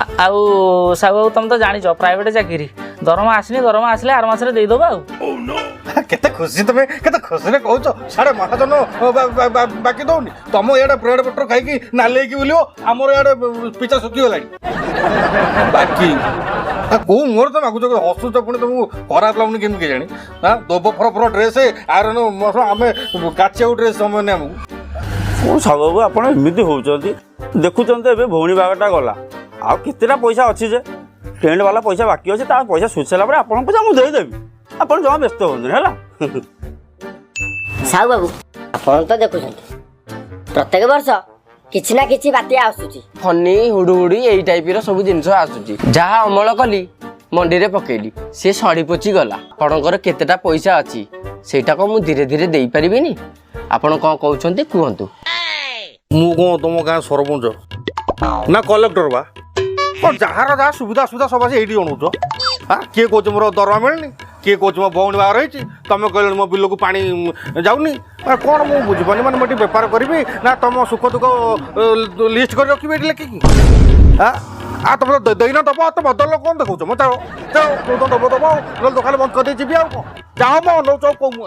आउ साहू बाबू तुम तो जानिच प्राइवेट चाकरी दरमा आसनी दरमा आसले आर मासरे देई दबा केते खुशी तुम केते खुशी रे कहूछ सारे महाजन बाकी दौनी तुम इे ब्रेड बटर खाई नाली बुलो आमर इे पिछा सुखी गलानी बाकी कौ मोर तो मागुच हसुच पुणी तुमको खराब लगुनि केमी जानी हाँ दोब फर फर ड्रेस आयरन आम काचिया ड्रेस समय नहीं आमको सबू ଆପଣ ଏମିତି ହଉଛନ୍ତି ଦେଖୁଛନ୍ତି ଏବେ ଭଉଣୀ ବାହାଘରଟା ଗଲା ଆଉ କେତେଟା ପଇସା ଅଛି ଯେ ଟେଣ୍ଟ ବାଲା ପଇସା ବାକି ଅଛି ତା ପଇସା ସୁଝି ସାରିଲା ପରେ ଆପଣଙ୍କ ପଇସା ମୁଁ ଦେଇଦେବି ଆପଣ ଜମା ବ୍ୟସ୍ତ ହୁଅନ୍ତୁନି ହେଲା ସାହୁ ବାବୁ ଆପଣ ତ ଦେଖୁଛନ୍ତି ପ୍ରତ୍ୟେକ ବର୍ଷ କିଛି ନା କିଛି ବାତ୍ୟା ଆସୁଛି ଫନି ହୁଡୁହୁଡି ଏଇ ଟାଇପର ସବୁ ଜିନିଷ ଆସୁଛି ଯାହା ଅମଳ କଲି ମଣ୍ଡିରେ ପକେଇଲି ସେ ସଢି ପଚି ଗଲା ଆପଣଙ୍କର କେତେଟା ପଇସା ଅଛି ସେଇଟା କଣ ମୁଁ ଧୀରେ ଧୀରେ ଦେଇପାରିବିନି ଆପଣ କଣ କହୁଛନ୍ତି କୁହନ୍ତୁ मु कौन तुम गाँ सरपंच ना कलेक्टर बा जार जहाँ सुविधा सुविधा सब आस ये अणुच हाँ किए कौच मोर दरमा मिलनी किए कौच मो भौणी बाहर होती तुम कह मो बिल को पानी जाऊनी कौन मुझे बुझीपानी मैंने मुझे बेपार करी ना तुम सुख दुख लिस्ट कर रखी लिखिकी हाँ आ तुम देना दब तो बदल कौन देखो मत दब दब ना खाली बंद कर जी जाओ कौन जाओ मो नौ कौ